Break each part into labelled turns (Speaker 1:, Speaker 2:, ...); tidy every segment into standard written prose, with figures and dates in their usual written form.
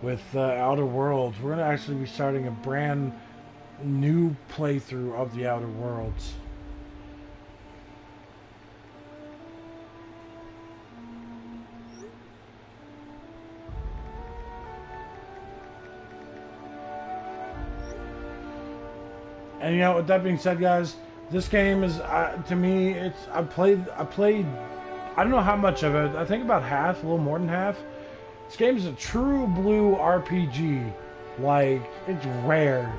Speaker 1: with Outer Worlds. We're gonna actually be starting a brand new playthrough of the Outer Worlds. And you know, with that being said, guys, this game is to me. It's I played. I don't know how much of it. I think about half, a little more than half. This game is a true blue RPG. Like it's rare.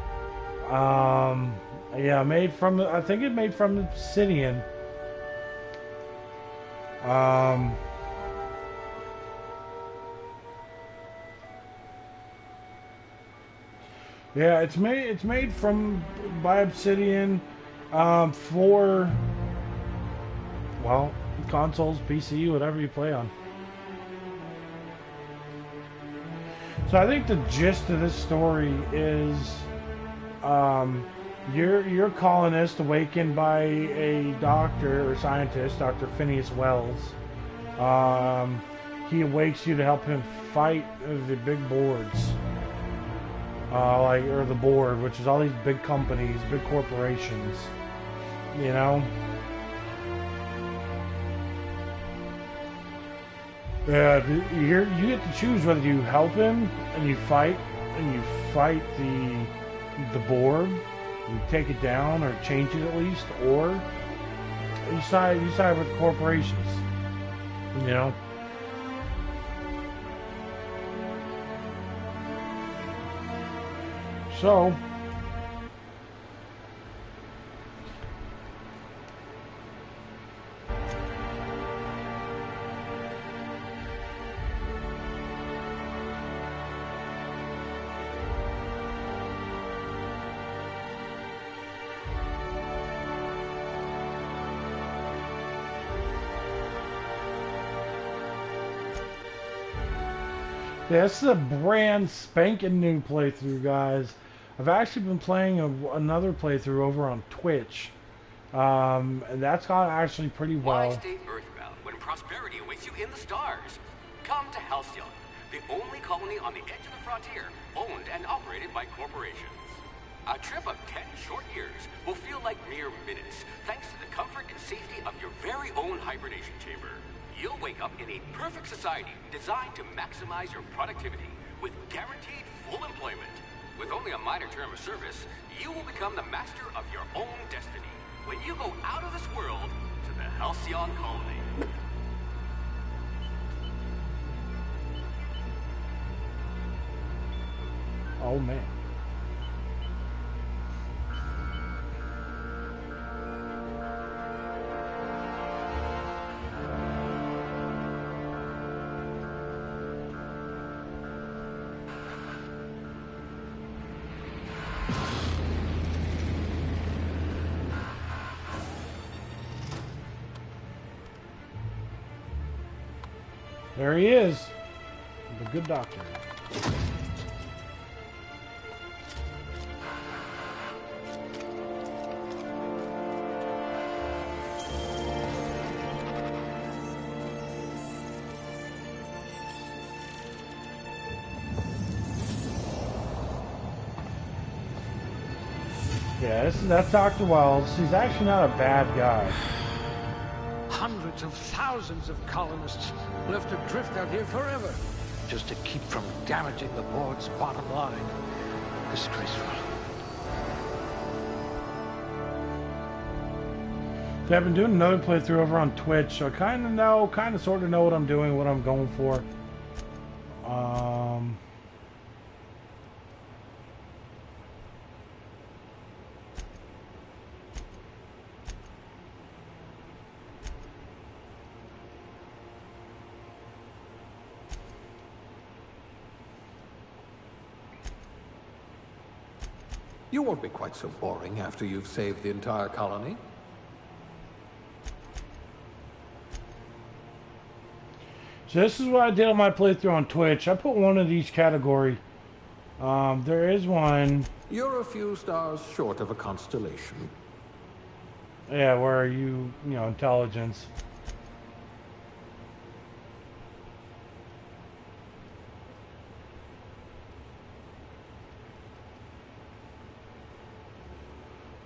Speaker 1: Um, yeah, made from I think it made from Obsidian. Um, yeah, it's made from by Obsidian for well consoles, PC, whatever you play on. So I think the gist of this story is um, you're a colonist awakened by a doctor or scientist, Dr. Phineas Wells. Um, he awakes you to help him fight the big boards, like or the board, which is all these big companies, big corporations. You know, yeah, you get to choose whether you help him and you fight the board, you take it down or change it at least, or you side with corporations. You know, so yeah, this is a brand spanking new playthrough, guys. I've actually been playing another playthrough over on Twitch, and that's gone actually pretty
Speaker 2: Why
Speaker 1: well.
Speaker 2: stay earthbound when prosperity awaits you in the stars? Come to Halcyon, the only colony on the edge of the frontier, owned and operated by corporations. A trip of 10 short years will feel like mere minutes, thanks to the comfort and safety of your very own hibernation chamber. You'll wake up in a perfect society designed to maximize your productivity with guaranteed full employment. With only a minor term of service, you will become the master of your own destiny when you go out of this world to the Halcyon colony.
Speaker 1: Oh man. There he is, the good doctor. Yeah, that's Dr. Wells. He's actually not a bad guy.
Speaker 3: Hundreds of thousands of colonists left adrift out here forever, just to keep from damaging the board's bottom line. Disgraceful.
Speaker 1: Yeah, I've been doing another playthrough over on Twitch, so I kind of sort of know what I'm doing, what I'm going for. Um,
Speaker 4: You won't be quite so boring after you've saved the entire colony.
Speaker 1: so this is what I did on my playthrough on Twitch. I put one of each category. There is one.
Speaker 4: You're a few stars short of a constellation.
Speaker 1: Yeah, where intelligence.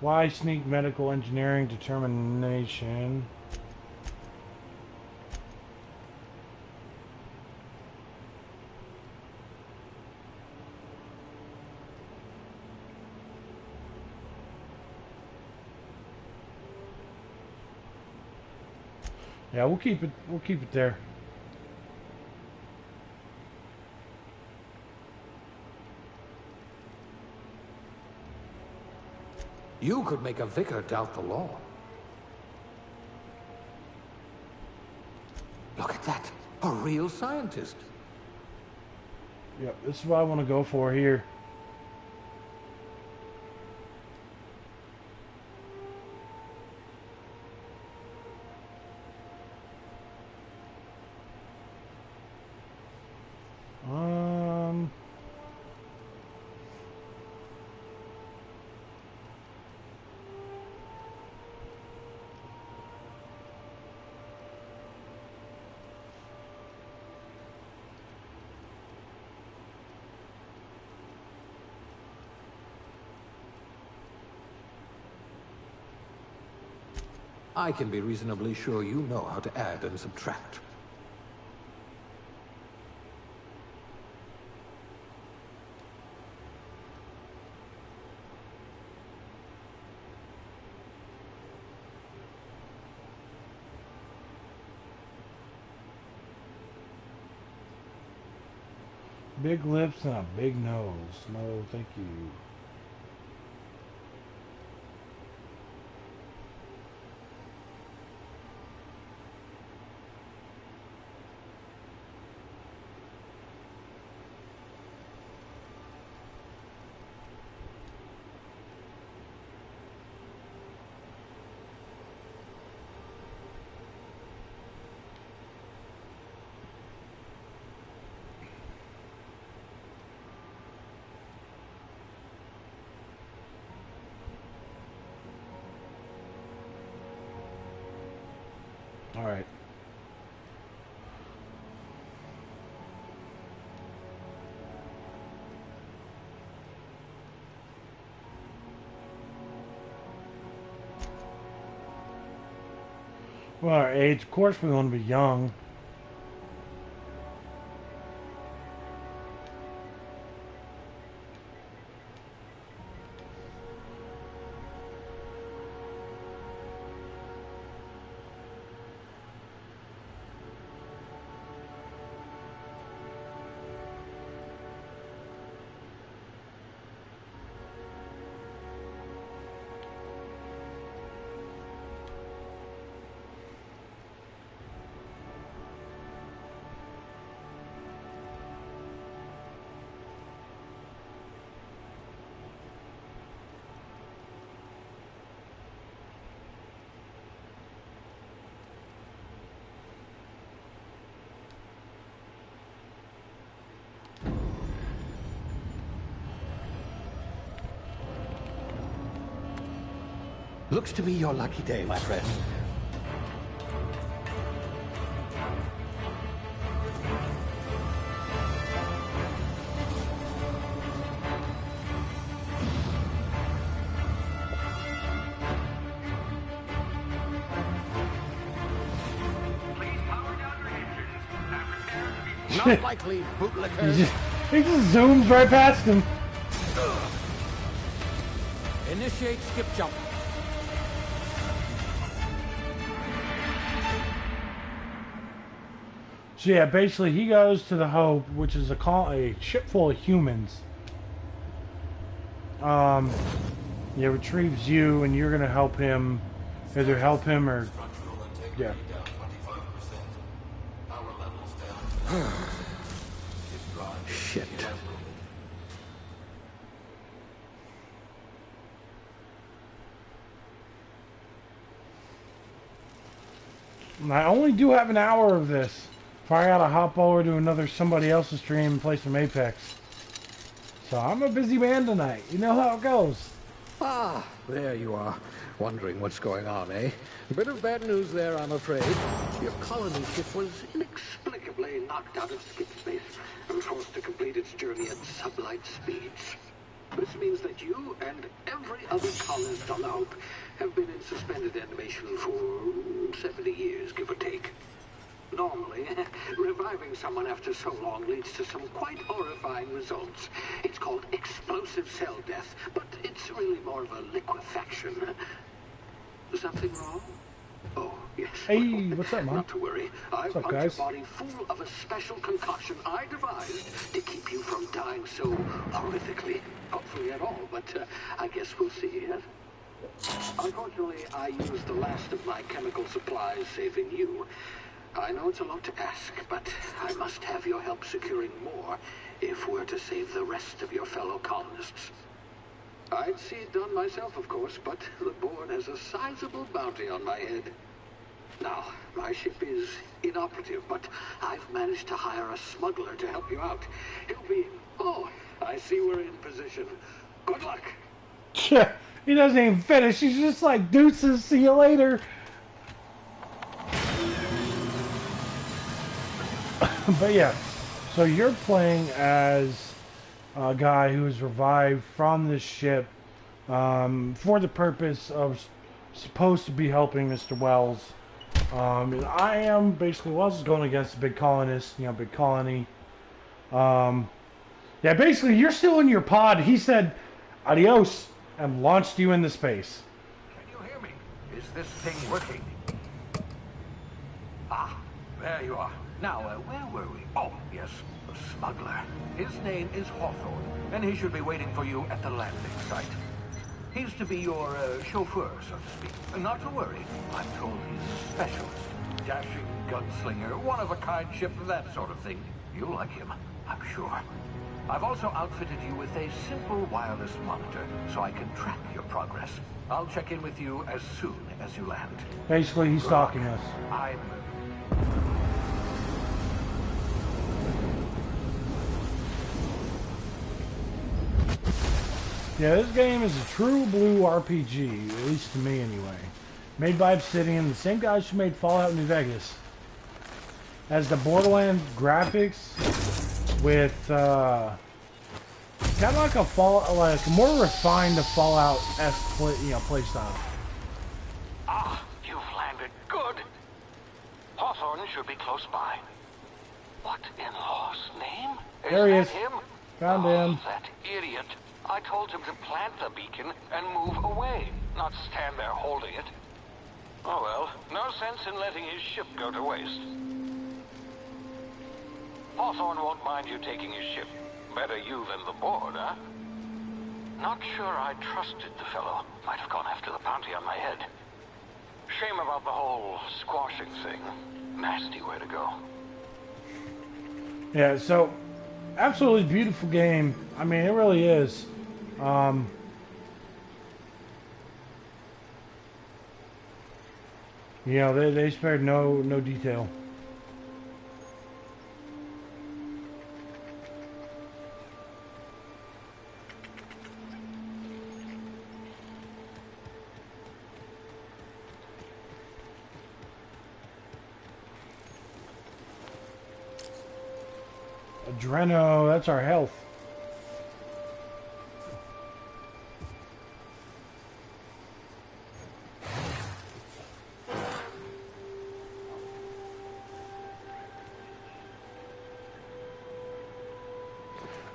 Speaker 1: Why sneak medical engineering determination? Yeah, we'll keep it. We'll keep it there.
Speaker 4: You could make a vicar doubt the law. Look at that. A real scientist.
Speaker 1: Yep, this is what I want to go for here.
Speaker 4: I can be reasonably sure you know how to add and subtract.
Speaker 1: Big lips and a big nose. No, thank you. All right. Well, our age, of course, we want to be young.
Speaker 4: Looks to be your lucky day, my friend.
Speaker 2: Please power down your engines. That repair to be
Speaker 4: Not likely, bootlicker.
Speaker 1: He just zooms right past him.
Speaker 4: Initiate skip jump.
Speaker 1: So yeah, basically he goes to the Hope, which is a ship full of humans. Yeah, retrieves you, and you're gonna help him. Either help him or yeah.
Speaker 4: Shit.
Speaker 1: And I only do have an hour of this. If I gotta hop over to somebody else's stream and play some Apex. So I'm a busy man tonight. You know how it goes.
Speaker 4: Ah, there you are. Wondering what's going on, eh? A bit of bad news there, I'm afraid. Your colony ship was
Speaker 5: inexplicably knocked out of skip space and forced to complete its journey at sublight speeds.
Speaker 3: This means that you and every other colonist on the Hope have been in suspended animation for 70 years, give or take. Normally, reviving someone after so long leads to some quite horrifying results. It's called explosive cell death, but it's really more of a liquefaction. Something wrong? Oh, yes.
Speaker 1: Hey, what's up, man?
Speaker 3: Not to worry. I've
Speaker 1: What's up,
Speaker 3: pumped
Speaker 1: guys?
Speaker 3: your body full of a special concoction I devised to keep you from dying so horrifically. Hopefully at all, but I guess we'll see, huh? Unfortunately, I used the last of my chemical supplies, saving you. I know it's a lot to ask, but I must have your help securing more if we're to save the rest of your fellow colonists. I'd see it done myself, of course, but the board has a sizable bounty on my head. Now, my ship is inoperative, but I've managed to hire a smuggler to help you out. He'll be... Oh, I see we're in position. Good luck.
Speaker 1: He doesn't even finish. He's just like, deuces, see you later. But yeah, so you're playing as a guy who was revived from this ship for the purpose of supposed to be helping Mr. Wells. And I am basically Wells is going against the big colonist, you know, big colony. Yeah, basically you're still in your pod. He said adios and launched you into space.
Speaker 4: Can you hear me? Is this thing working? Ah, there you are. Now, where were we? Oh, yes, the smuggler. His name is Hawthorne, and he should be waiting for you at the landing site. He's to be your chauffeur, so to speak. Not to worry, I'm told he's a specialist. Dashing gunslinger, one-of-a-kind ship, that sort of thing. You'll like him, I'm sure. I've also outfitted you with a simple wireless monitor, so I can track your progress. I'll check in with you as soon as you land.
Speaker 1: Basically, he's stalking us.
Speaker 4: I'm...
Speaker 1: Yeah, this game is a true blue RPG, at least to me anyway. Made by Obsidian, the same guys who made Fallout New Vegas. As the Borderlands graphics with kind of like a like a more refined Fallout-esque playstyle.
Speaker 3: Ah, you've landed good. Hawthorne should be close by. What in law's name?
Speaker 1: There he is.
Speaker 3: Him?
Speaker 1: Found him.
Speaker 3: That idiot. I told him to plant the beacon and move away, not stand there holding it. Oh well, no sense in letting his ship go to waste. Hawthorne won't mind you taking his ship. Better you than the board, huh? Not sure I trusted the fellow. Might have gone after the bounty on my head. Shame about the whole squashing thing. Nasty way to go.
Speaker 1: Yeah, so absolutely beautiful game. I mean, it really is. You know, they spared no detail. Adreno, that's our health.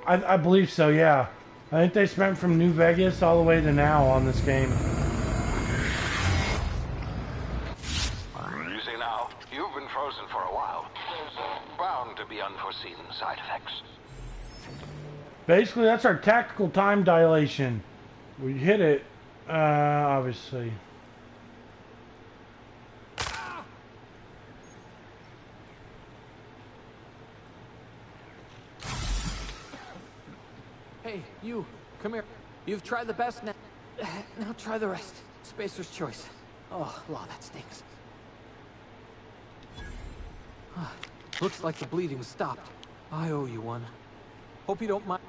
Speaker 1: I believe so, yeah. I think they spent from New Vegas all the way to now on this game.
Speaker 3: Easy now. You've been frozen for a while. There's bound to be unforeseen side effects.
Speaker 1: Basically, that's our tactical time dilation. We hit it, obviously.
Speaker 5: Hey, you, come here. You've tried the best, now try the rest. Spacer's choice. Oh, law, that stinks. Looks like the bleeding stopped. I owe you one. Hope you don't mind.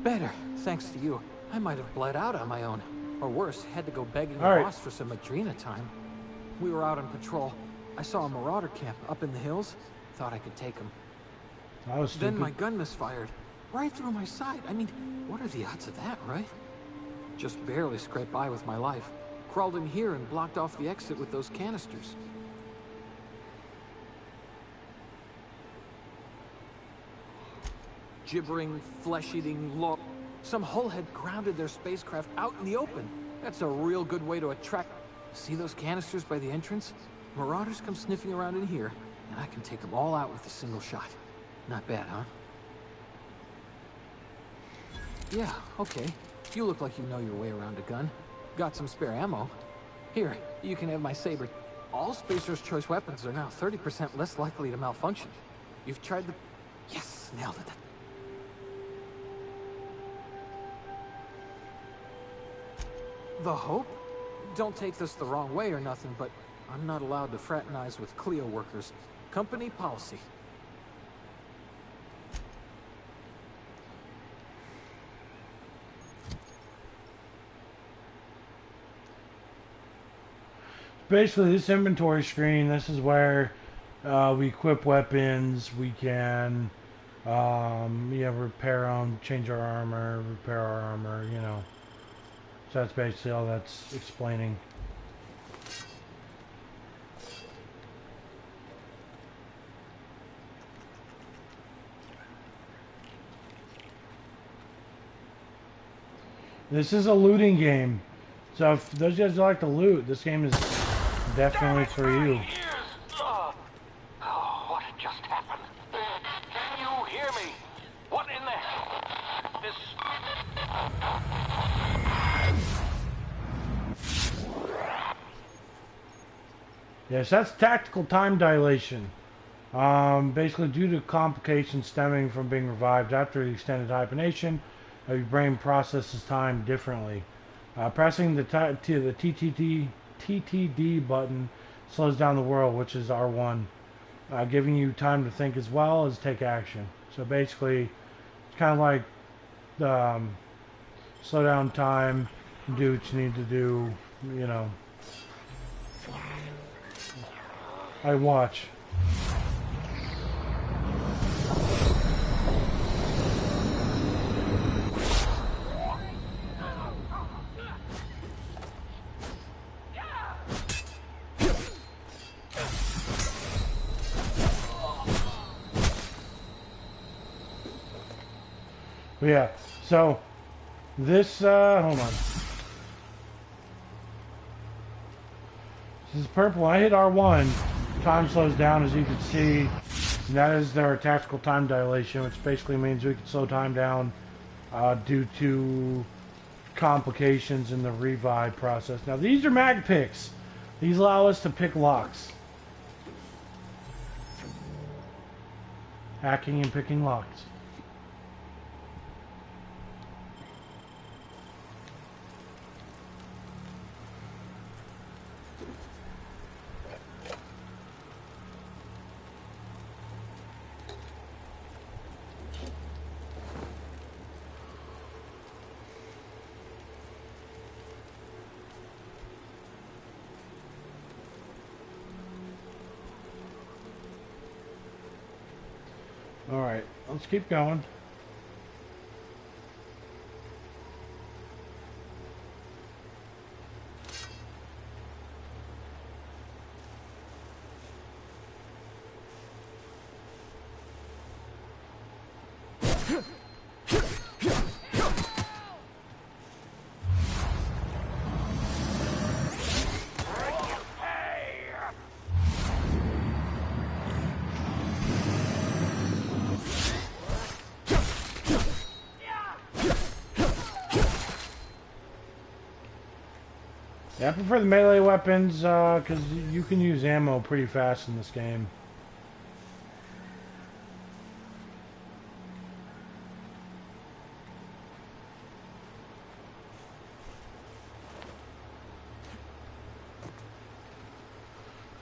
Speaker 5: Better, thanks to you. I might have bled out on my own. Or worse, had to go begging the boss for some Adrena time. We were out on patrol. I saw a marauder camp up in the hills. Thought I could take him.
Speaker 1: That was stupid.
Speaker 5: Then my gun misfired. Right through my side. I mean, what are the odds of that, right? Just barely scraped by with my life. Crawled in here and blocked off the exit with those canisters. Gibbering, flesh-eating some hullhead grounded their spacecraft out in the open. That's a real good way to attract... See those canisters by the entrance? Marauders come sniffing around in here, and I can take them all out with a single shot. Not bad, huh? Yeah, okay. You look like you know your way around a gun. Got some spare ammo. Here, you can have my saber. All Spacer's Choice weapons are now 30% less likely to malfunction. You've tried the... Yes, nailed it. The Hope? Don't take this the wrong way or nothing, but I'm not allowed to fraternize with Clio workers. Company policy.
Speaker 1: Basically, this inventory screen, this is where we equip weapons, we can repair them, change our armor, repair our armor, you know. So that's basically all that's explaining. This is a looting game. So if those guys who like to loot, this game is definitely for you.
Speaker 4: What just happened? Can you hear me? What in the... This...
Speaker 1: Yes, that's tactical time dilation. Basically due to complications stemming from being revived after the extended hibernation, your brain processes time differently. Pressing the TTD button slows down the world, which is R1, giving you time to think as well as take action. So basically, it's kind of like slow down time, do what you need to do, you know. I watch. But yeah, so this, hold on. This is purple. When I hit R1, time slows down, as you can see. And that is their tactical time dilation, which basically means we can slow time down due to complications in the revive process. Now these are mag picks. These allow us to pick locks. Hacking and picking locks. Alright, let's keep going. Yeah, I prefer the melee weapons because you can use ammo pretty fast in this game.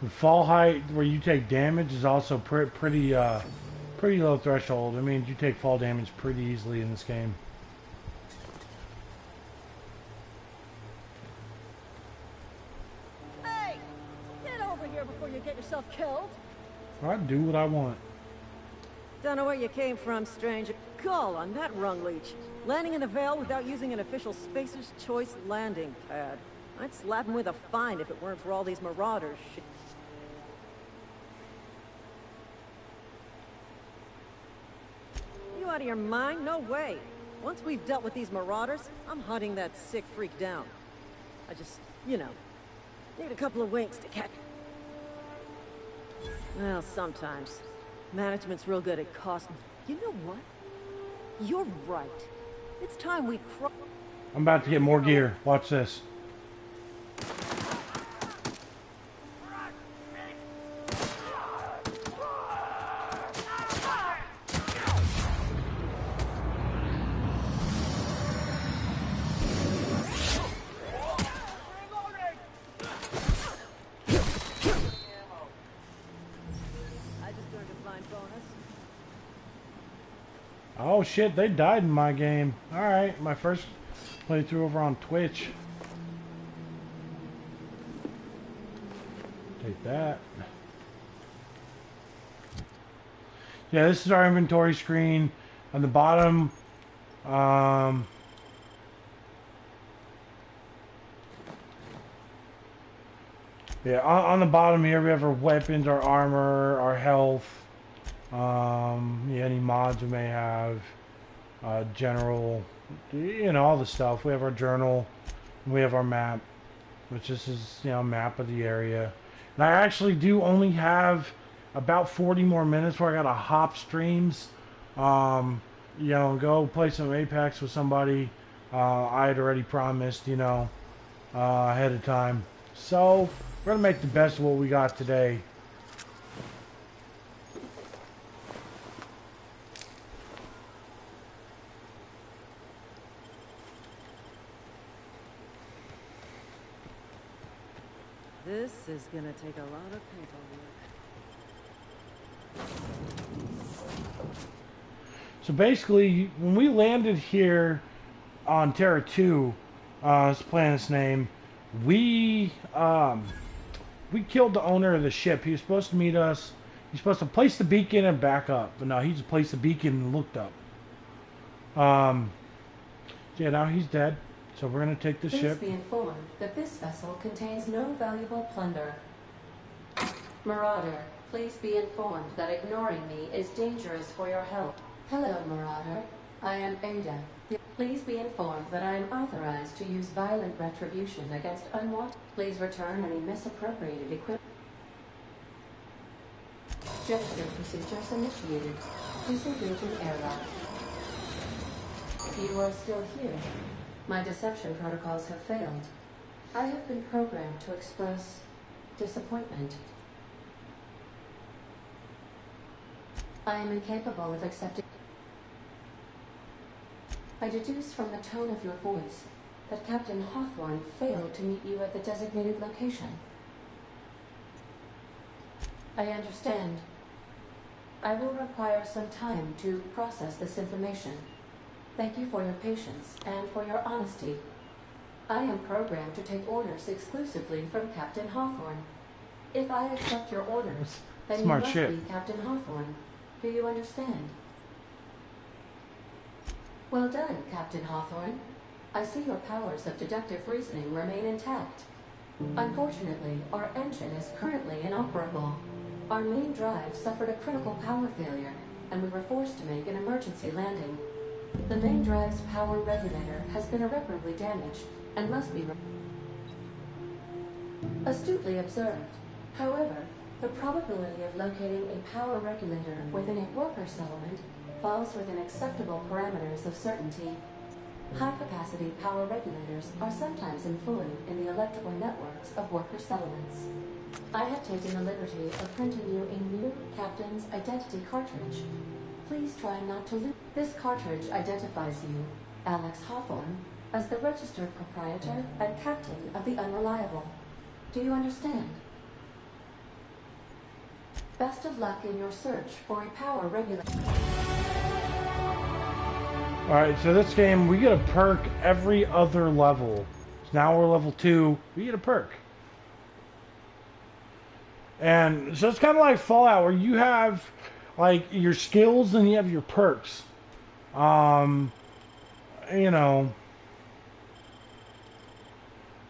Speaker 1: The fall height where you take damage is also pretty low threshold. It means you take fall damage pretty easily in this game.
Speaker 6: Before you get yourself killed.
Speaker 1: I do what I want.
Speaker 6: Don't know where you came from, stranger. Call on that rung leech. Landing in the Vale without using an official Spacer's Choice landing pad. I'd slap him with a fine if it weren't for all these marauders. You out of your mind? No way. Once we've dealt with these marauders, I'm hunting that sick freak down. I just, you know, need a couple of winks to catch. Well, sometimes. Management's real good at costing. You know what? You're right. It's time we
Speaker 1: I'm about to get more gear. Watch this. Oh shit, they died in my game. Alright, my first playthrough over on Twitch. Take that. Yeah, this is our inventory screen. On the bottom, yeah, on the bottom here we have our weapons, our armor, our health. Yeah, any mods we may have, general, you know, all the stuff. We have our journal, we have our map, which this is, you know, a map of the area. And I actually do only have about 40 more minutes where I gotta hop streams, you know, go play some Apex with somebody I had already promised, you know, ahead of time. So, we're gonna make the best of what we got today.
Speaker 6: This is gonna take a lot of paint work.
Speaker 1: So basically, when we landed here on Terra 2, this planet's name, we killed the owner of the ship. He was supposed to meet us. He's supposed to place the beacon and back up, but no, he just placed the beacon and looked up. Yeah, now he's dead. So we're going to take the ship.
Speaker 7: Please be informed that this vessel contains no valuable plunder. Marauder, please be informed that ignoring me is dangerous for your health. Hello, Marauder. I am Ada. Please be informed that I am authorized to use violent retribution against unwanted. Please return any misappropriated equipment. Gesture procedures initiated. Disengage in airlock. You are still here. My deception protocols have failed. I have been programmed to express disappointment. I am incapable of accepting. I deduce from the tone of your voice that Captain Hawthorne failed to meet you at the designated location. I understand. I will require some time to process this information. Thank you for your patience and for your honesty. I am programmed to take orders exclusively from Captain Hawthorne. If I accept your orders, then you must be Captain Hawthorne. Do you understand? Well done, Captain Hawthorne. I see your powers of deductive reasoning remain intact. Unfortunately, our engine is currently inoperable. Our main drive suffered a critical power failure, and we were forced to make an emergency landing. The main drive's power regulator has been irreparably damaged and must be astutely observed. However, the probability of locating a power regulator within a worker settlement falls within acceptable parameters of certainty. High-capacity power regulators are sometimes employed in the electrical networks of worker settlements. I have taken the liberty of printing you a new Captain's Identity cartridge. Please try not to lose. This cartridge identifies you, Alex Hawthorne, as the registered proprietor and captain of the Unreliable. Do you understand? Best of luck in your search for a power regulator.
Speaker 1: Alright, so this game, we get a perk every other level. So now we're level 2, we get a perk. And so it's kind of like Fallout, where you have like your skills and you have your perks. You know.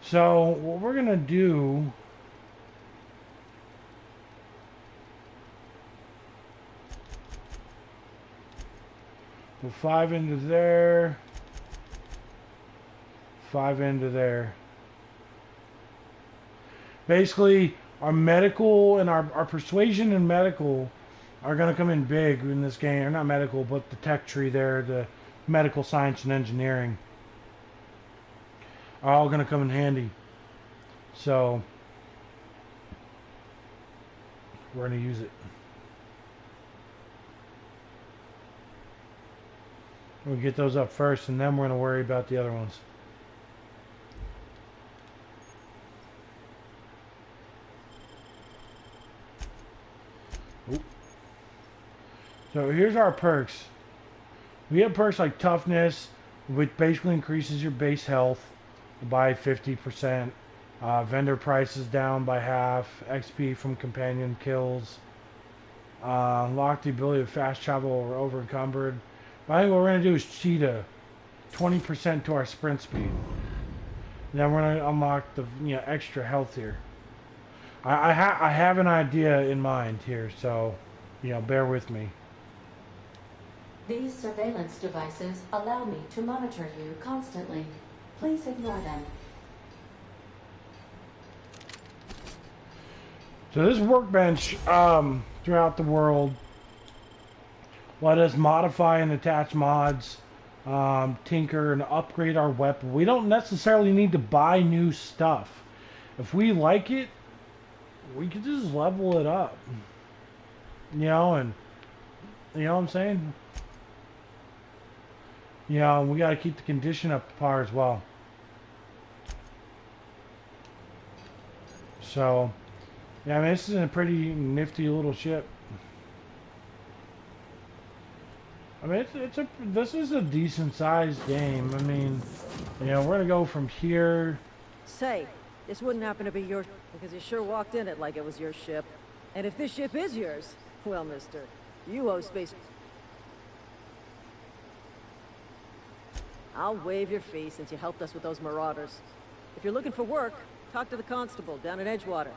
Speaker 1: So what we're gonna do. Put 5 into there. 5 into there. Basically, our medical and our persuasion and medical are going to come in big in this game. Or not medical, but the tech tree there, the medical science and engineering, are all going to come in handy. So, we're going to use it. We'll get those up first, and then we're going to worry about the other ones. Oop. So here's our perks. We have perks like toughness, which basically increases your base health by 50%. Vendor prices down by half. XP from companion kills. Unlock the ability to fast travel over encumbered. I think what we're going to do is cheetah 20% to our sprint speed. Then we're going to unlock the extra health here. I have an idea in mind here, so bear with me.
Speaker 7: These surveillance devices allow me to monitor you constantly. Please ignore them.
Speaker 1: So this workbench throughout the world let us modify and attach mods, tinker and upgrade our weapon. We don't necessarily need to buy new stuff. If we like it, we could just level it up. And you know what I'm saying? We got to keep the condition up to par as well. So, yeah, I mean, this is a pretty nifty little ship. I mean, this is a decent sized game. I mean, we're gonna go from here.
Speaker 6: Say, this wouldn't happen to be yours because you sure walked in it like it was your ship. And if this ship is yours, well, mister, you owe space. I'll waive your fee since you helped us with those marauders. If you're looking for work, talk to the constable down in Edgewater.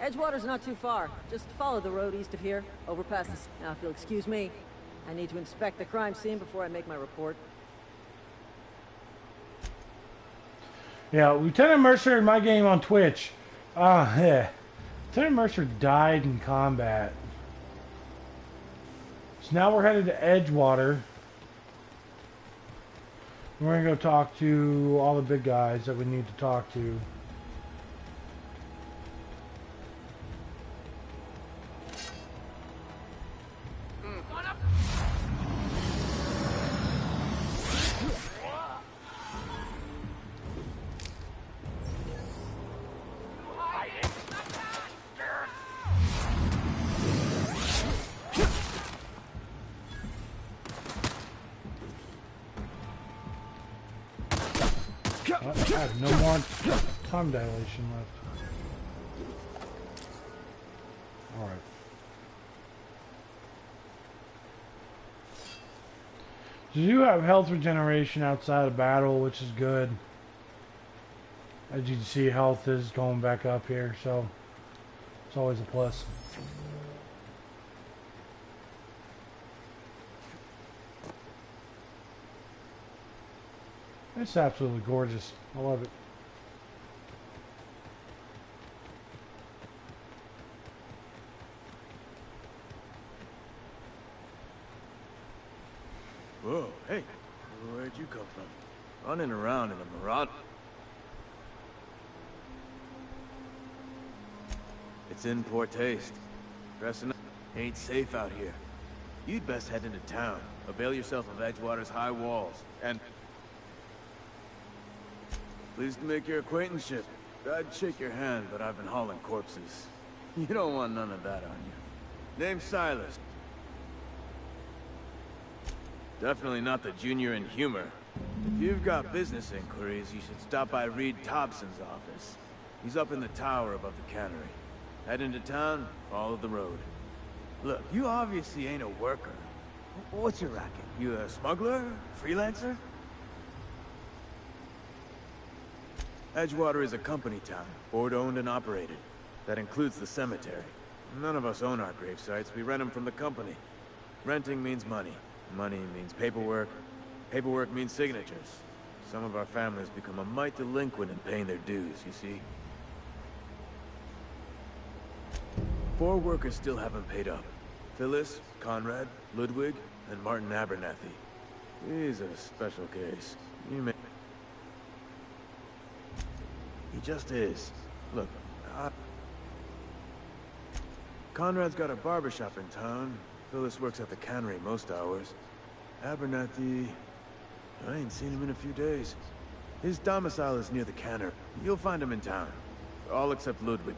Speaker 6: Edgewater's not too far. Just follow the road east of here, overpass this. Now, if you'll excuse me, I need to inspect the crime scene before I make my report.
Speaker 1: Yeah, Lieutenant Mercer in my game on Twitch. Lieutenant Mercer died in combat. So now we're headed to Edgewater. We're going to go talk to all the big guys that we need to talk to. I have no more time dilation left. Alright. So you have health regeneration outside of battle, which is good. As you can see, health is going back up here, so it's always a plus. It's absolutely gorgeous. I love it.
Speaker 8: Whoa, hey, where'd you come from? Running around in a Marauder. It's in poor taste. Dressing up ain't safe out here. You'd best head into town. Avail yourself of Edgewater's high walls, and... Pleased to make your acquaintanceship. I'd shake your hand, but I've been hauling corpses. You don't want none of that on you. Name's Silas. Definitely not the junior in humor. If you've got business inquiries, you should stop by Reed Thompson's office. He's up in the tower above the cannery. Head into town, follow the road. Look, you obviously ain't a worker. What's your racket? You a smuggler? Freelancer? Edgewater is a company town, board-owned and operated. That includes the cemetery. None of us own our grave sites, we rent them from the company. Renting means money. Money means paperwork. Paperwork means signatures. Some of our families become a mite delinquent in paying their dues, you see? 4 workers still haven't paid up. Phyllis, Conrad, Ludwig, and Martin Abernathy. He's a special case. You may... He just is. Look, Conrad's got a barbershop in town. Phyllis works at the cannery most hours. Abernathy... I ain't seen him in a few days. His domicile is near the cannery. You'll find him in town. All except Ludwig.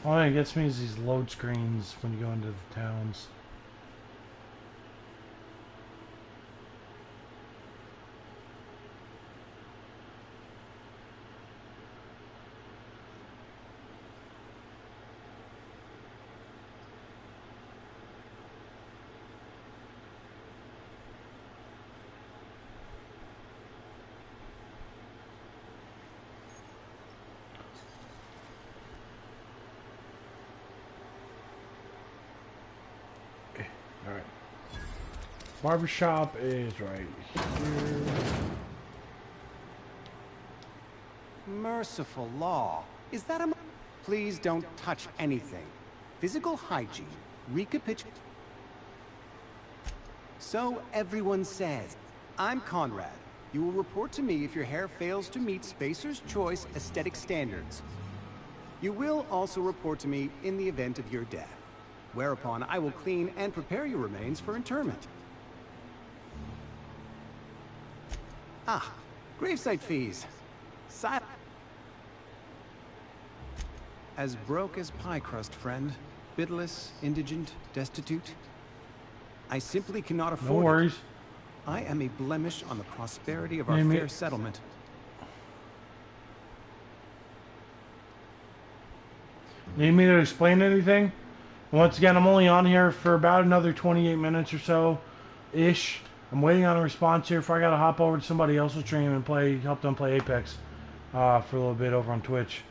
Speaker 1: All that gets me is these load screens when you go into the towns. Alright. Barbershop is right here.
Speaker 9: Merciful law. Is that a... Please don't touch anything. Physical hygiene. Recapitulate. So everyone says. I'm Conrad. You will report to me if your hair fails to meet Spacer's Choice aesthetic standards. You will also report to me in the event of your death. Whereupon I will clean and prepare your remains for interment. Ah, gravesite fees. As broke as pie crust, friend. Bidless, indigent, destitute. I simply cannot afford
Speaker 1: No worries.
Speaker 9: it. I am a blemish on the prosperity of our fair settlement.
Speaker 1: Need me to explain anything? Once again, I'm only on here for about another 28 minutes or so-ish. I'm waiting on a response here before I gotta hop over to somebody else's stream and help them play Apex for a little bit over on Twitch.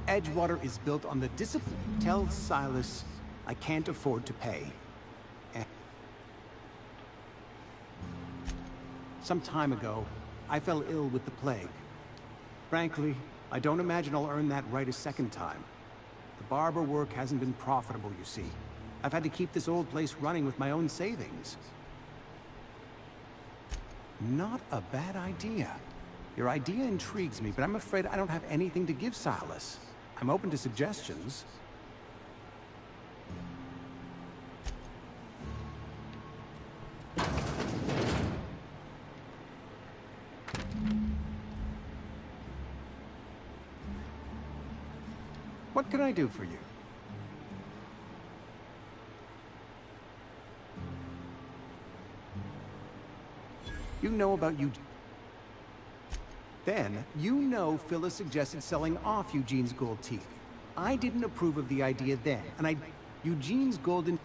Speaker 9: Edgewater is built on the discipline. Tell Silas I can't afford to pay. Some time ago, I fell ill with the plague. Frankly, I don't imagine I'll earn that right a second time. The barber work hasn't been profitable, you see. I've had to keep this old place running with my own savings. Not a bad idea. Your idea intrigues me, but I'm afraid I don't have anything to give Silas. I'm open to suggestions. What can I do for you? You know about Eugene. Then, you know Phyllis suggested selling off Eugene's gold teeth. I didn't approve of the idea then, and Eugene's golden...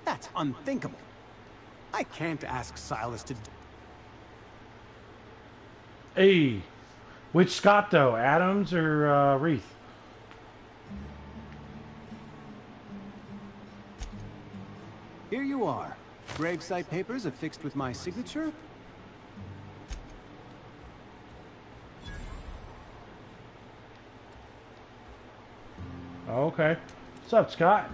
Speaker 9: That's unthinkable. I can't ask Silas to...
Speaker 1: Hey, which Scott though? Adams or Wreath?
Speaker 9: Here you are. Gravesite papers affixed with my signature.
Speaker 1: Okay. What's up, Scott?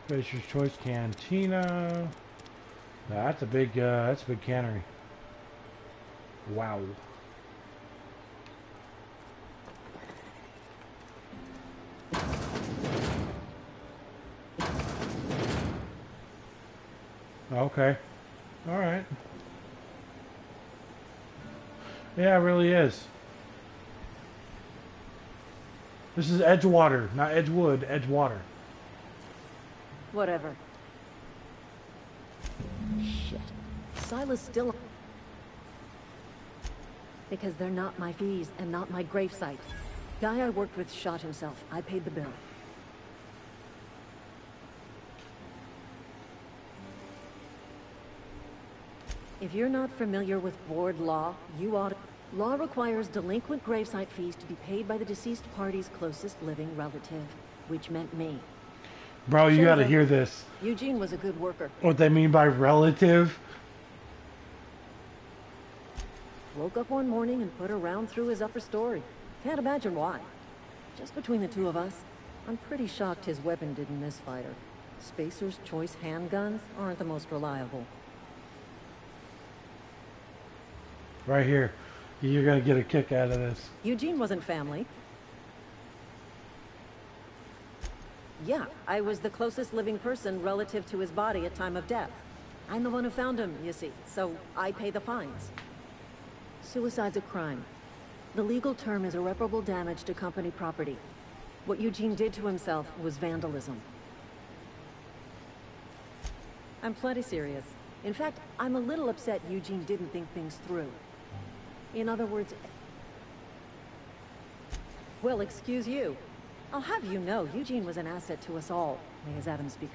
Speaker 1: Fisher's Choice Cantina. That's a big cannery. Wow. Okay. All right. Yeah, it really is. This is Edgewater, not Edgewood, Edgewater.
Speaker 6: Whatever. Shit. Silas still... Because they're not my fees and not my gravesite. Guy I worked with shot himself. I paid the bill. If you're not familiar with board law, you ought to... Law requires delinquent gravesite fees to be paid by the deceased party's closest living relative, which meant me.
Speaker 1: Bro, you gotta hear this.
Speaker 6: Eugene was a good worker.
Speaker 1: What they mean by relative?
Speaker 6: Woke up one morning and put a round through his upper story. Can't imagine why. Just between the two of us, I'm pretty shocked his weapon didn't misfire her. Spacer's Choice handguns aren't the most reliable.
Speaker 1: Right here. You're gonna get a kick out of this.
Speaker 6: Eugene wasn't family. Yeah, I was the closest living person relative to his body at time of death. I'm the one who found him, you see, so I pay the fines. Suicide's a crime. The legal term is irreparable damage to company property. What Eugene did to himself was vandalism. I'm plenty serious. In fact, I'm a little upset Eugene didn't think things through. In other words... Well, excuse you. I'll have you know, Eugene was an asset to us all, may his atoms be...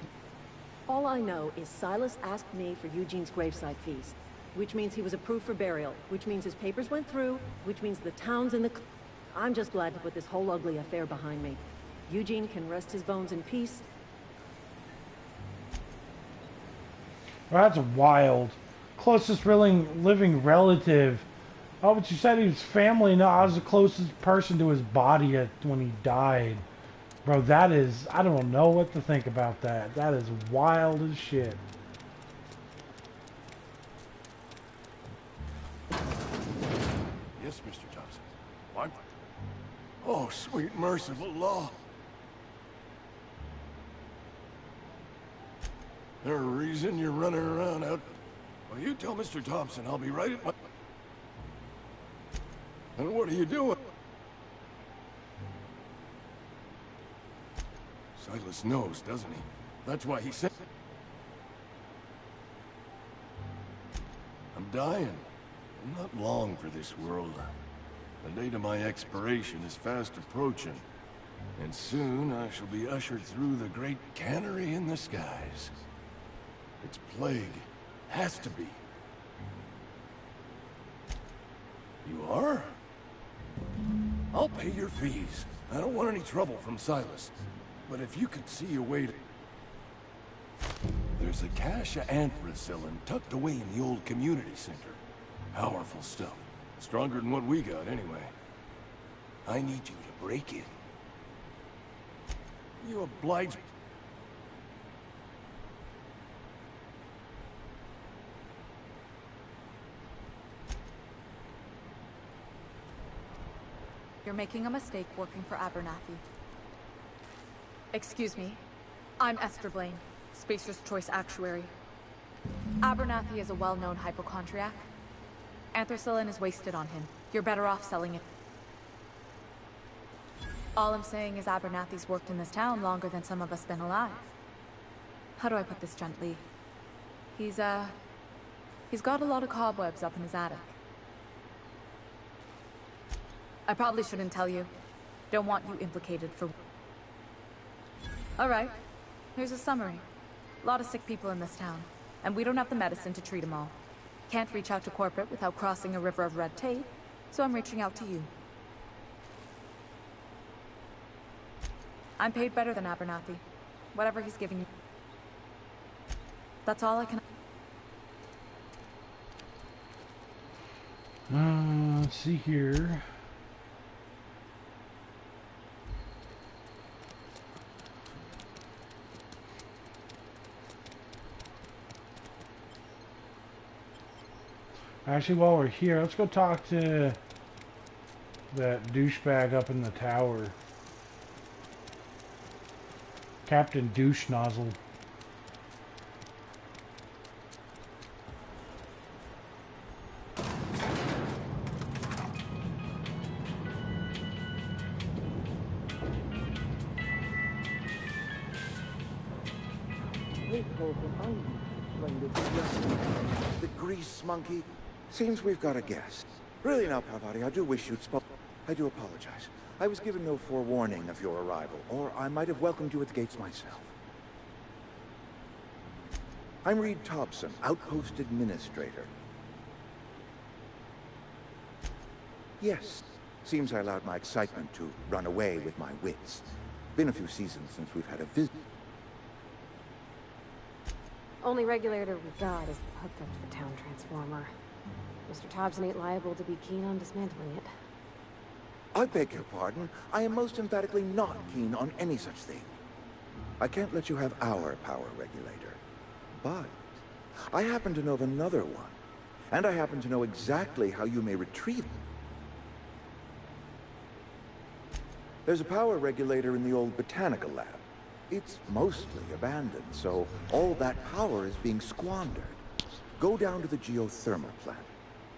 Speaker 6: All I know is Silas asked me for Eugene's gravesite fees, which means he was approved for burial, which means his papers went through, which means the town's in the... I'm just glad to put this whole ugly affair behind me. Eugene can rest his bones in peace.
Speaker 1: Well, that's wild. Closest living relative. Oh, but you said he was family. No, I was the closest person to his body when he died. Bro, that is... I don't know what to think about that. That is wild as shit.
Speaker 10: Yes, Mr. Thompson. What? Oh, sweet merciful law. There a reason you're running around out? Well, you tell Mr. Thompson I'll be right at my... And what are you doing? Silas knows, doesn't he? That's why he said... I'm dying. I'm not long for this world. The date of my expiration is fast approaching. And soon I shall be ushered through the great cannery in the skies. It's plague. Has to be. You are? I'll pay your fees. I don't want any trouble from Silas. But if you could see a way to... There's a cache of anthracillin tucked away in the old community center. Powerful stuff. Stronger than what we got, anyway. I need you to break in. You oblige...
Speaker 11: You're making a mistake working for Abernathy. Excuse me. I'm Esther Blaine, Spacer's Choice Actuary. Abernathy is a well-known hypochondriac. Anthracillin is wasted on him. You're better off selling it. All I'm saying is Abernathy's worked in this town longer than some of us been alive. How do I put this gently? He's got a lot of cobwebs up in his attic. I probably shouldn't tell you. Don't want you implicated for... Alright. Here's a summary. A lot of sick people in this town, and we don't have the medicine to treat them all. Can't reach out to corporate without crossing a river of red tape, so I'm reaching out to you. I'm paid better than Abernathy. Whatever he's giving you. That's all I can...
Speaker 1: Let's see here. Actually, while we're here, let's go talk to that douchebag up in the tower. Captain Douche Nozzle.
Speaker 12: The grease monkey? Seems we've got a guest. Really now, Parvati, I do wish you'd spoken. I do apologize. I was given no forewarning of your arrival, or I might have welcomed you at the gates myself. I'm Reed Thompson, Outpost Administrator. Yes, seems I allowed my excitement to run away with my wits. Been a few seasons since we've had a visit.
Speaker 13: Only regulator we've got is hooked up to the town transformer. Mr. Thompson ain't liable to be keen on dismantling it.
Speaker 12: I beg your pardon. I am most emphatically not keen on any such thing. I can't let you have our power regulator. But I happen to know of another one. And I happen to know exactly how you may retrieve it. There's a power regulator in the old botanical lab. It's mostly abandoned, so all that power is being squandered. Go down to the geothermal plant.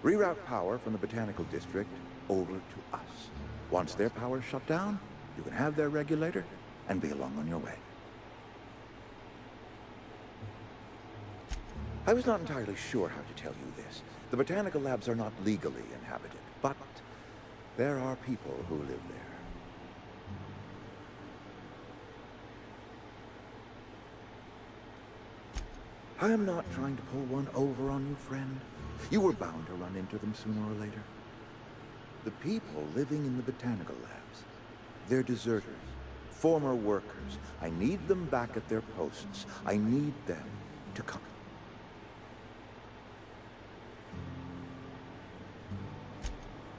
Speaker 12: Reroute power from the botanical district over to us. Once their power's shut down, you can have their regulator and be along on your way. I was not entirely sure how to tell you this. The botanical labs are not legally inhabited, but there are people who live there. I am not trying to pull one over on you, friend. You were bound to run into them sooner or later. The people living in the botanical labs, they're deserters, former workers. I need them back at their posts. I need them to come.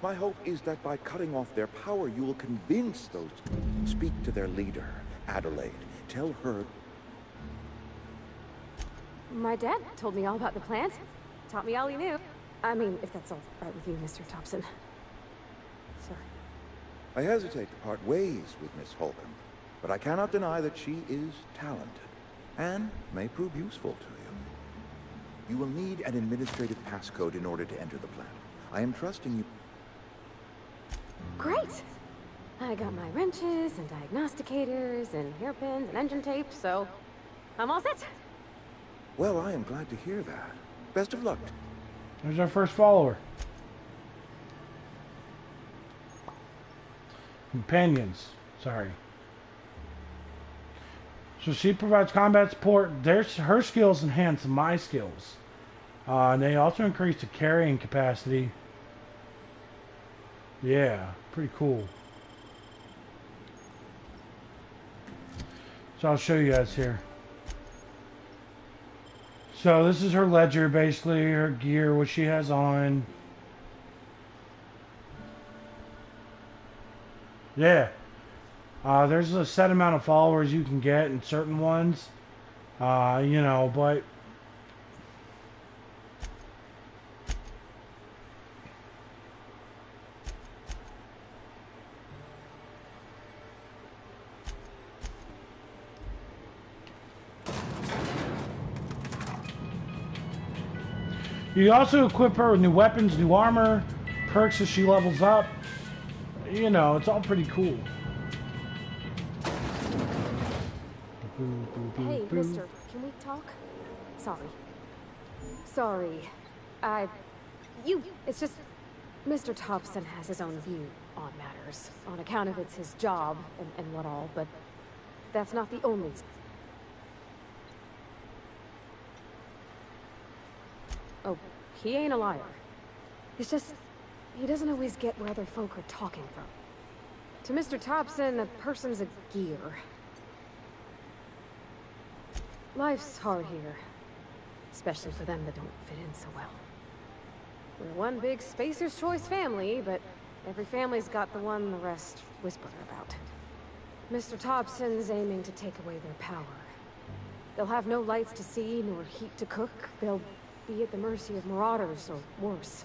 Speaker 12: My hope is that by cutting off their power, you will convince those to speak to their leader, Adelaide. Tell her.
Speaker 13: My dad told me all about the plant. Taught me all he knew. I mean, if that's all right with you, Mr. Thompson. Sorry.
Speaker 12: I hesitate to part ways with Miss Holcomb, but I cannot deny that she is talented, and may prove useful to you. You will need an administrative passcode in order to enter the plant. I am trusting you.
Speaker 13: Great! I got my wrenches and diagnosticators and hairpins and engine tape, so I'm all set.
Speaker 12: Well, I am glad to hear that. Best of luck.
Speaker 1: There's our first follower. Companions. Sorry. So she provides combat support. Her skills enhance my skills. And they also increase the carrying capacity. Yeah, pretty cool. So I'll show you guys here. So this is her ledger, basically, her gear, what she has on. Yeah. There's a set amount of followers you can get in certain ones. You know, but... You also equip her with new weapons, new armor, perks as she levels up. You know, it's all pretty cool.
Speaker 13: Hey, mister, can we talk? Sorry. It's just... Mr. Thompson has his own view on matters, on account of it's his job and what all, but that's not the only... Oh, he ain't a liar. It's just, he doesn't always get where other folk are talking from. To Mr. Thompson, a person's a gear. Life's hard here. Especially for them that don't fit in so well. We're one big Spacer's Choice family, but every family's got the one the rest whisper about. Mr. Thompson's aiming to take away their power. They'll have no lights to see, nor heat to cook. They'll be at the mercy of marauders, or worse.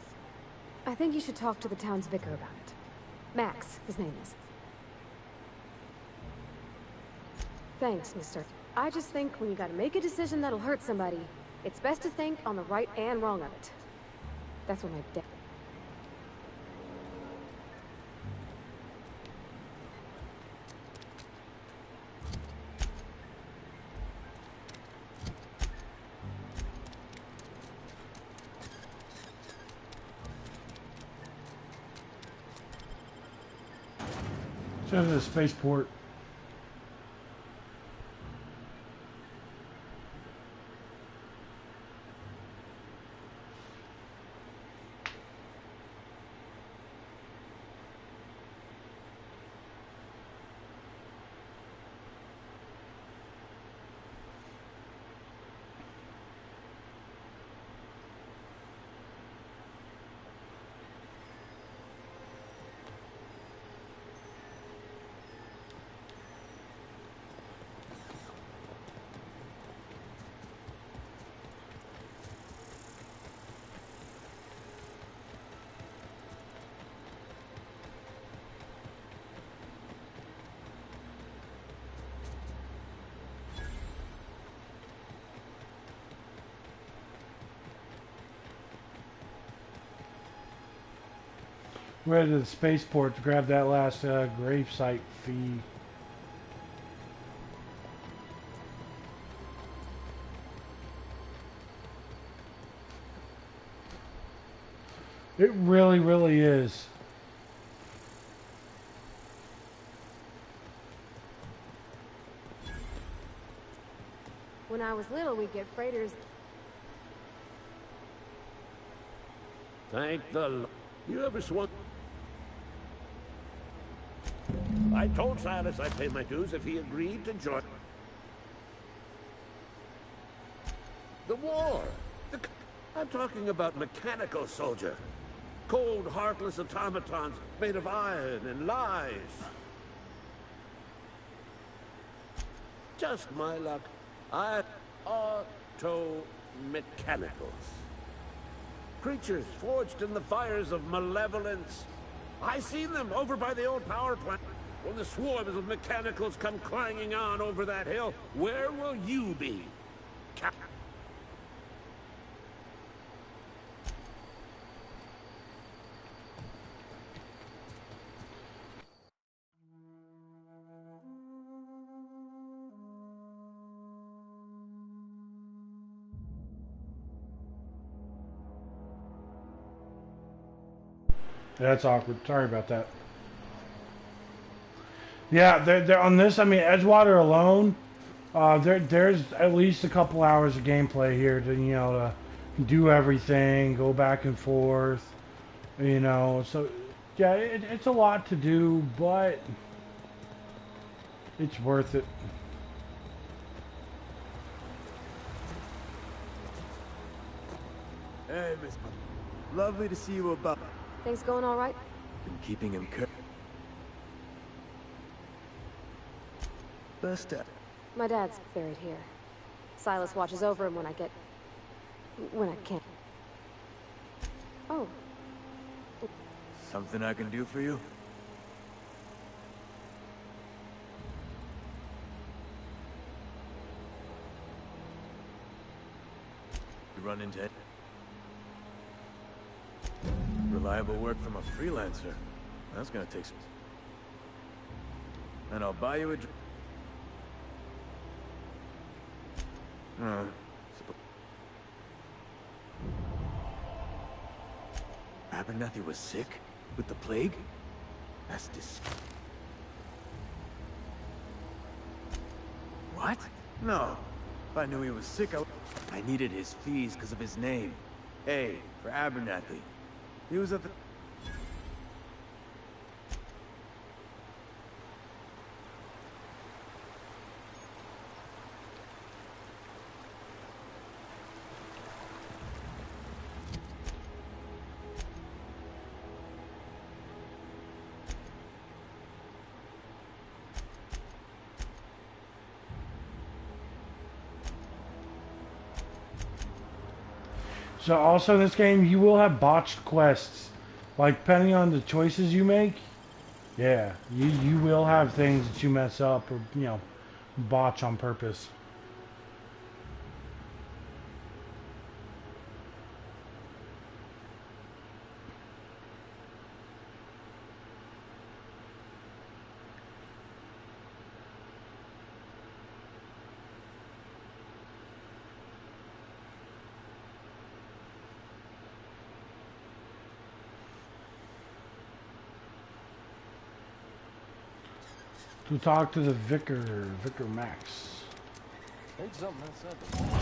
Speaker 13: I think you should talk to the town's vicar about it. Max, his name is. Thanks, mister. I just think when you gotta make a decision that'll hurt somebody, it's best to think on the right and wrong of it. That's what my dad...
Speaker 1: To the spaceport. We're headed to the spaceport to grab that last gravesite fee. It really, really is.
Speaker 13: When I was little, we'd get freighters.
Speaker 14: Thank the Lord. You ever swung? I told Silas I'd pay my dues if he agreed to join. The war! I'm talking about mechanical soldier. Cold, heartless automatons made of iron and lies. Just my luck. Auto-mechanicals. Creatures forged in the fires of malevolence. I seen them over by the old power plant. When the swarms of mechanicals come clanging on over that hill, where will you be?
Speaker 1: That's awkward. Sorry about that. Yeah, they're on this. I mean, Edgewater alone, there's at least a couple hours of gameplay here to to do everything, go back and forth, So yeah, it's a lot to do, but it's worth it.
Speaker 8: Hey, Miss. Lovely to see you about.
Speaker 13: Things going all right?
Speaker 8: Been keeping him Best
Speaker 13: My dad's buried here. Silas watches over him when I can't. Oh.
Speaker 8: Something I can do for you? You run into it? Reliable work from a freelancer. That's gonna take some... And I'll buy you a... Abernathy was sick? With the plague? That's What? No. If I knew he was sick, I needed his fees because of his name. A for Abernathy. He was at the...
Speaker 1: So also in this game, you will have botched quests. Like, depending on the choices you make, yeah, you will have things that you mess up or, botch on purpose. to talk to the Vicar Max.
Speaker 15: Heard something outside the wall.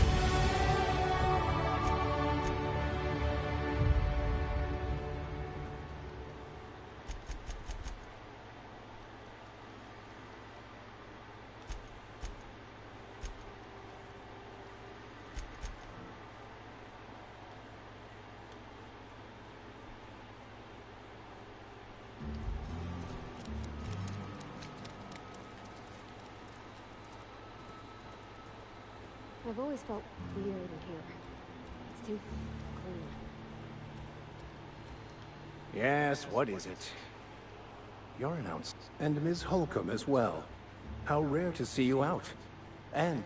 Speaker 13: I've always felt weird in here. It's too clean.
Speaker 16: Yes, what is it? You're announced. And Ms. Holcomb as well. How rare to see you out. And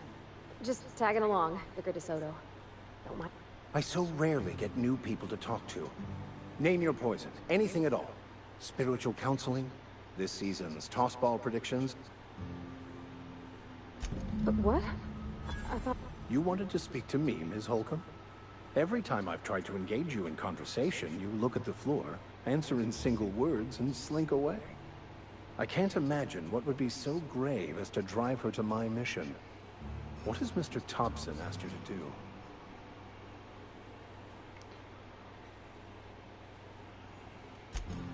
Speaker 13: Just tagging along, Vicar DeSoto. Don't mind.
Speaker 16: I so rarely get new people to talk to. Name your poison. Anything at all. Spiritual counseling? This season's tossball predictions?
Speaker 13: But what? I thought...
Speaker 16: You wanted to speak to me, Ms. Holcomb? Every time I've tried to engage you in conversation, you look at the floor, answer in single words, and slink away. I can't imagine what would be so grave as to drive her to my mission. What has Mr. Thompson asked you to do?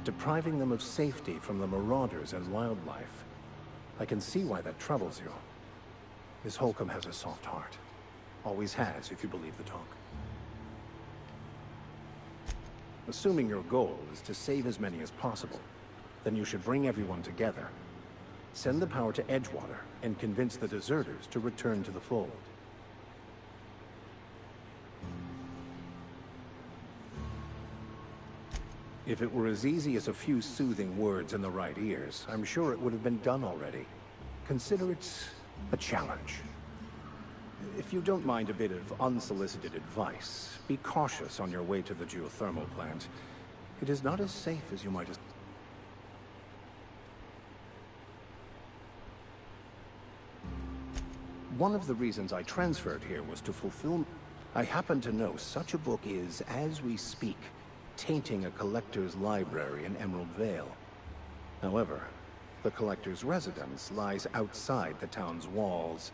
Speaker 16: Depriving them of safety from the marauders and wildlife. I can see why that troubles you. Miss Holcomb has a soft heart. Always has, if you believe the talk. Assuming your goal is to save as many as possible, then you should bring everyone together. Send the power to Edgewater and convince the deserters to return to the fold. If it were as easy as a few soothing words in the right ears, I'm sure it would have been done already. Consider it a challenge. If you don't mind a bit of unsolicited advice, be cautious on your way to the geothermal plant. It is not as safe as you might have. One of the reasons I transferred here was to fulfill... I happen to know such a book is, as we speak, tainting a collector's library in Emerald Vale. However, the collector's residence lies outside the town's walls.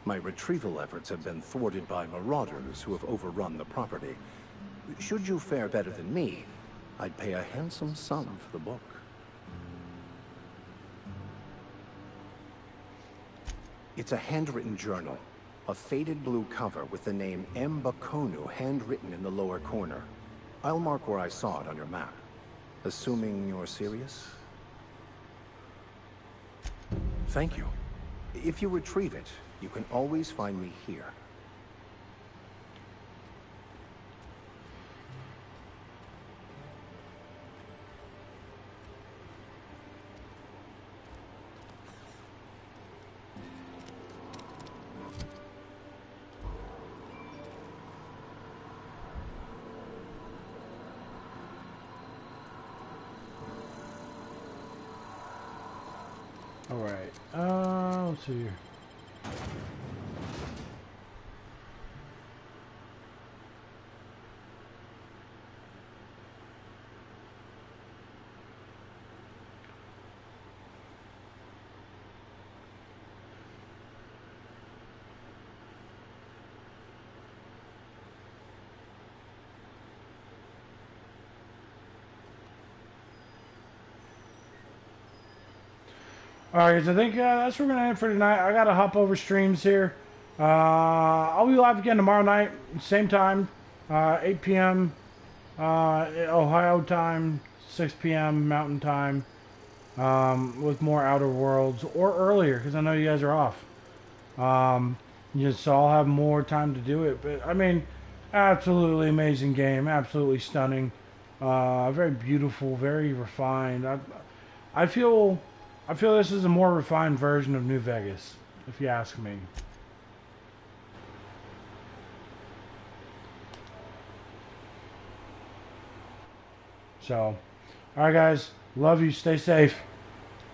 Speaker 16: My retrieval efforts have been thwarted by marauders who have overrun the property. Should you fare better than me, I'd pay a handsome sum for the book. It's a handwritten journal, a faded blue cover with the name M. Bakonu handwritten in the lower corner. I'll mark where I saw it on your map. Assuming you're serious? Thank you. If you retrieve it, you can always find me here.
Speaker 1: All right. Let's see here. Alright, so I think that's where we're going to end for tonight. I got to hop over streams here. I'll be live again tomorrow night, same time, 8 p.m. Ohio time, 6 p.m. Mountain time, with more Outer Worlds, or earlier, because I know you guys are off. So I'll have more time to do it. But, I mean, absolutely amazing game, absolutely stunning, very beautiful, very refined. I feel this is a more refined version of New Vegas, if you ask me. So, alright guys, love you, stay safe.